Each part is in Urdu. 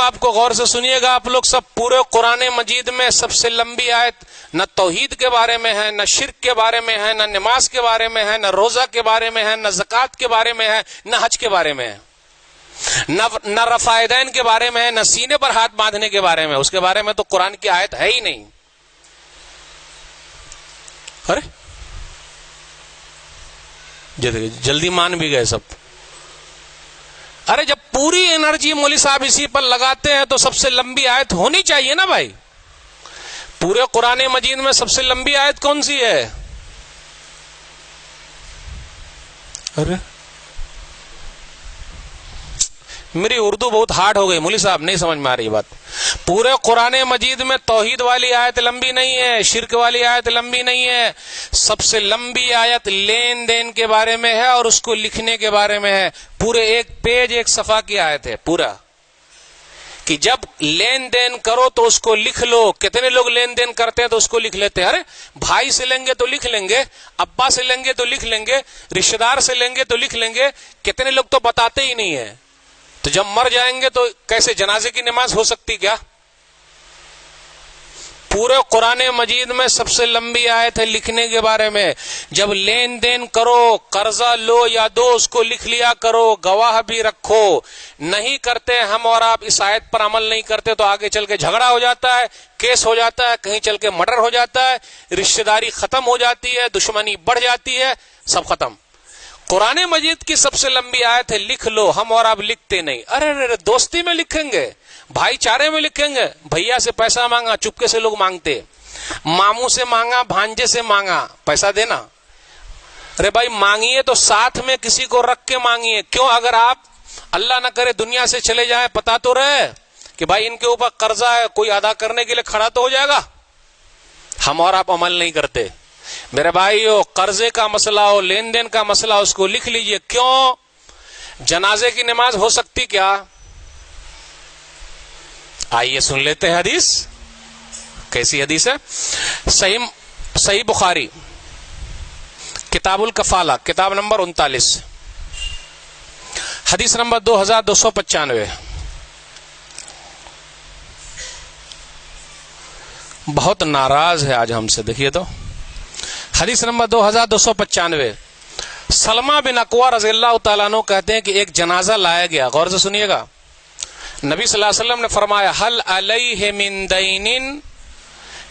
آپ کو غور سے سنیے گا آپ لوگ سب، پورے قرآن مجید میں سب سے لمبی آیت نہ توحید کے بارے میں ہے، نہ شرک کے بارے میں ہے، نہ نماز کے بارے میں ہے، نہ روزہ کے بارے میں ہے، نہ زکوٰۃ کے بارے میں ہے، نہ حج کے بارے میں ہے، نہ رفع یدین کے بارے میں ہے، نہ سینے پر ہاتھ باندھنے کے بارے میں. اس کے بارے میں تو قرآن کی آیت ہے ہی نہیں. ارے جلدی مان بھی گئے سب. ارے جب پوری انرجی مولوی صاحب اسی پر لگاتے ہیں تو سب سے لمبی آیت ہونی چاہیے نا بھائی. پورے قرآن مجید میں سب سے لمبی آیت کون سی ہے؟ ارے میری اردو بہت ہارڈ ہو گئی مولوی صاحب، نہیں سمجھ میں آ رہی بات. پورے قرآن مجید میں توحید والی آیت لمبی نہیں ہے، شرک والی آیت لمبی نہیں ہے. سب سے لمبی آیت لین دین کے بارے میں ہے اور اس کو لکھنے کے بارے میں ہے. پورے ایک پیج ایک صفحہ کی آیت ہے پورا، کہ جب لین دین کرو تو اس کو لکھ لو. کتنے لوگ لین دین کرتے ہیں تو اس کو لکھ لیتے ہیں. ارے بھائی سے لیں گے تو لکھ لیں گے، ابا سے لیں گے تو لکھ لیں گے، رشتہ دار سے لیں گے تو لکھ لیں گے. کتنے لوگ تو بتاتے ہی نہیں ہیں. تو جب مر جائیں گے تو کیسے جنازے کی نماز ہو سکتی کیا؟ پورے قرآن مجید میں سب سے لمبی آیت ہے لکھنے کے بارے میں. جب لین دین کرو، قرضہ لو یا دو، اس کو لکھ لیا کرو، گواہ بھی رکھو. نہیں کرتے ہم اور آپ اس آیت پر عمل نہیں کرتے تو آگے چل کے جھگڑا ہو جاتا ہے، کیس ہو جاتا ہے، کہیں چل کے مرڈر ہو جاتا ہے، رشتہ داری ختم ہو جاتی ہے، دشمنی بڑھ جاتی ہے، سب ختم. قرآن مجید کی سب سے لمبی آیت ہے لکھ لو. ہم اور آپ لکھتے نہیں. ارے دوستی میں لکھیں گے، بھائی چارے میں لکھیں گے. بھیا سے پیسہ مانگا، چپکے سے لوگ مانگتے. ماموں سے مانگا، بھانجے سے مانگا، پیسہ دینا. ارے بھائی مانگیے تو ساتھ میں کسی کو رکھ کے مانگیے. کیوں؟ اگر آپ اللہ نہ کرے دنیا سے چلے جائیں، پتا تو رہے کہ بھائی ان کے اوپر قرضہ ہے، کوئی ادا کرنے کے لیے کھڑا تو ہو جائے گا. ہم اور آپ عمل نہیں کرتے. میرے بھائیو، قرضے کا مسئلہ ہو، لین دین کا مسئلہ ہو، اس کو لکھ لیجئے. کیوں؟ جنازے کی نماز ہو سکتی کیا؟ آئیے سن لیتے ہیں حدیث. کیسی حدیث ہے؟ صحیح بخاری کتاب الکفالہ، کتاب نمبر 39، حدیث نمبر 2295. بہت ناراض ہے آج ہم سے. دیکھیے تو حدیث نمبر 2295. سلمہ بن اکوع رضی اللہ تعالیٰ عنہ کہتے ہیں کہ ایک جنازہ لایا گیا. غور سے سنیے گا. نبی صلی اللہ علیہ وسلم نے فرمایا حل علیہ من دین.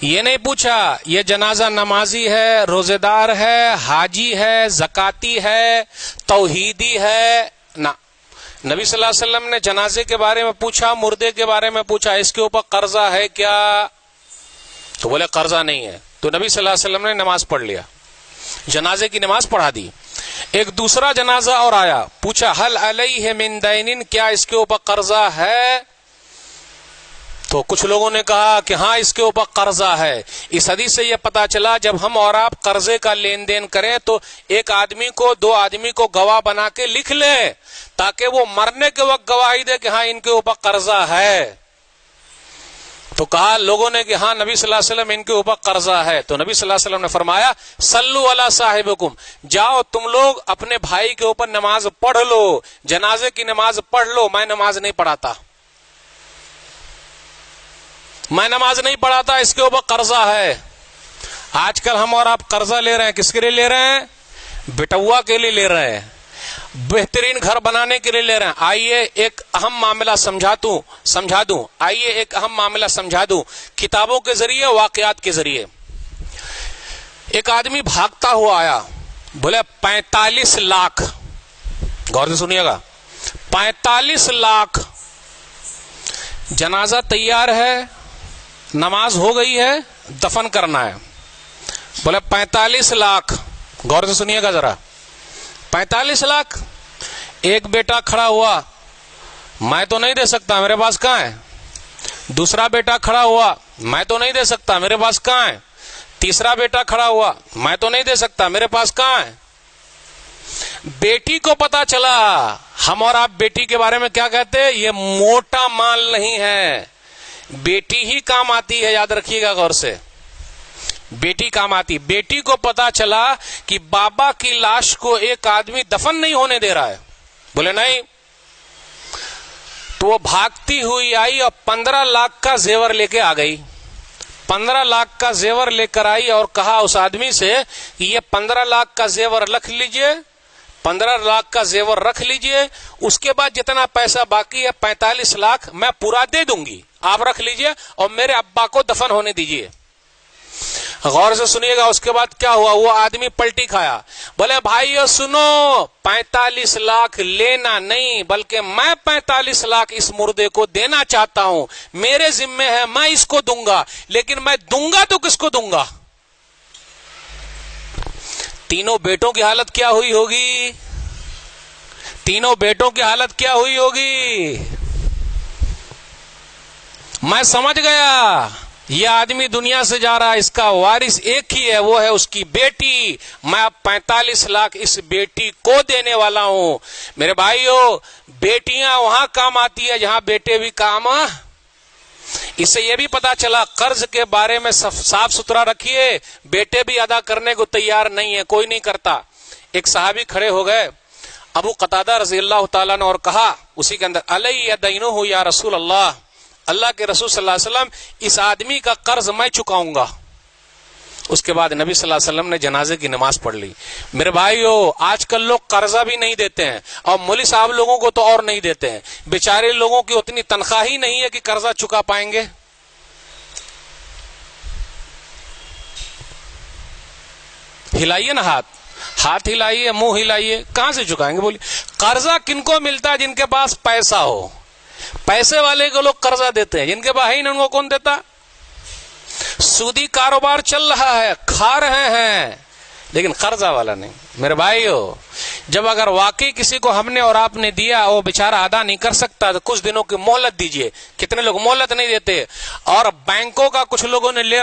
یہ نہیں پوچھا یہ جنازہ نمازی ہے، روزے دار ہے، حاجی ہے، زکاتی ہے، توحیدی ہے. نہ، نبی صلی اللہ علیہ وسلم نے جنازے کے بارے میں پوچھا، مردے کے بارے میں پوچھا، اس کے اوپر قرضہ ہے کیا؟ تو بولے قرضہ نہیں ہے. تو نبی صلی اللہ علیہ وسلم نے نماز پڑھ لیا، جنازے کی نماز پڑھا دی. ایک دوسرا جنازہ اور آیا، پوچھا حل علیہ من دین، کیا اس کے اوپر قرضہ ہے؟ تو کچھ لوگوں نے کہا کہ ہاں اس کے اوپر قرضہ ہے. اس حدیث سے یہ پتا چلا جب ہم اور آپ قرضے کا لین دین کریں تو ایک آدمی کو، دو آدمی کو گواہ بنا کے لکھ لے، تاکہ وہ مرنے کے وقت گواہی دے کہ ہاں ان کے اوپر قرضہ ہے. تو کہا لوگوں نے کہ ہاں نبی صلی اللہ علیہ وسلم ان کے اوپر قرضہ ہے. تو نبی صلی اللہ علیہ وسلم نے فرمایا صلو علی صاحبکم، جاؤ تم لوگ اپنے بھائی کے اوپر نماز پڑھ لو، جنازے کی نماز پڑھ لو. میں نماز نہیں پڑھاتا، میں نماز نہیں پڑھاتا، اس کے اوپر قرضہ ہے. آج کل ہم اور آپ قرضہ لے رہے ہیں، کس کے لیے لے رہے ہیں؟ بیٹوا کے لیے لے رہے ہیں، بہترین گھر بنانے کے لیے لے رہے ہیں. آئیے ایک اہم معاملہ سمجھا دوں. آئیے ایک اہم معاملہ سمجھا دوں، کتابوں کے ذریعے، واقعات کے ذریعے. ایک آدمی بھاگتا ہوا آیا، بولے 45 لاکھ. غور سے سنیے گا، 45 لاکھ. جنازہ تیار ہے، نماز ہو گئی ہے، دفن کرنا ہے. بولے 45 لاکھ. غور سے سنیے گا ذرا، 45 لاکھ. ایک بیٹا کھڑا ہوا، میں تو نہیں دے سکتا، میرے پاس کہاں ہے. دوسرا بیٹا کھڑا ہوا، میں تو نہیں دے سکتا، میرے پاس کہاں ہے. تیسرا بیٹا کھڑا ہوا، میں تو نہیں دے سکتا، میرے پاس کہاں ہے. بیٹی کو پتا چلا. ہم اور آپ بیٹی کے بارے میں کیا کہتے ہیں؟ یہ موٹا مال نہیں ہے، بیٹی ہی کام آتی ہے. یاد رکھیے گا غور سے، بیٹی کام آتی. بیٹی کو پتا چلا کہ بابا کی لاش کو ایک آدمی دفن نہیں ہونے دے رہا ہے. بولے نہیں. تو وہ بھاگتی ہوئی آئی اور 15 لاکھ کا زیور لے کے آ گئی. 15 لاکھ کا زیور لے کر آئی اور کہا اس آدمی سے کہ یہ 15 لاکھ کا زیور رکھ لیجئے, 15 لاکھ کا زیور رکھ لیجئے, اس کے بعد جتنا پیسہ باقی ہے 45 لاکھ میں پورا دے دوں گی, آپ رکھ لیجئے اور میرے ابا کو دفن ہونے دیجئے. غور سے سنیے گا اس کے بعد کیا ہوا. وہ آدمی پلٹی کھایا, بولے بھائیو سنو, 45 لاکھ لینا نہیں بلکہ میں 45 لاکھ اس مردے کو دینا چاہتا ہوں, میرے ذمے ہے, میں اس کو دوں گا, لیکن میں دوں گا تو کس کو دوں گا. تینوں بیٹوں کی حالت کیا ہوئی ہوگی, تینوں بیٹوں کی حالت کیا ہوئی ہوگی. میں سمجھ گیا یہ آدمی دنیا سے جا رہا ہے, اس کا وارث ایک ہی ہے, وہ ہے اس کی بیٹی. میں اب 45 لاکھ اس بیٹی کو دینے والا ہوں. میرے بھائیو, بیٹیاں وہاں کام آتی ہے جہاں بیٹے بھی کام. اس سے یہ بھی پتا چلا قرض کے بارے میں صاف ستھرا رکھیے, بیٹے بھی ادا کرنے کو تیار نہیں ہے, کوئی نہیں کرتا. ایک صحابی کھڑے ہو گئے ابو قتادہ رضی اللہ تعالیٰ نے اور کہا اسی کے اندر, علی دینہ یا رسول اللہ, اللہ کے رسول صلی اللہ علیہ وسلم اس آدمی کا قرض میں چکاؤں گا. اس کے بعد نبی صلی اللہ علیہ وسلم نے جنازے کی نماز پڑھ لی. میرے بھائیو, آج کل لوگ قرضہ بھی نہیں دیتے ہیں اور مولوی صاحب لوگوں کو تو اور نہیں دیتے ہیں. بیچارے لوگوں کی اتنی تنخواہ ہی نہیں ہے کہ قرضہ چکا پائیں گے. ہلائیے نا ہاتھ, ہاتھ ہلائیے, منہ ہلائیے, کہاں سے چکائیں گے بولیے. قرضہ کن کو ملتا ہے؟ جن کے پاس پیسہ ہو. پیسے والے کو لوگ قرضہ دیتے ہیں, جن کے پاس ہی نہیں ان کو کون دیتا. سودی کاروبار چل رہا ہے, کھا رہے ہیں, لیکن قرضہ والا نہیں. میرے بھائیو, جب اگر واقعی کسی کو ہم نے اور آپ نے دیا وہ بیچارہ ادا نہیں کر سکتا تو کچھ دنوں کی مہلت دیجئے. کتنے لوگ مہلت نہیں دیتے, اور بینکوں کا کچھ لوگوں نے لے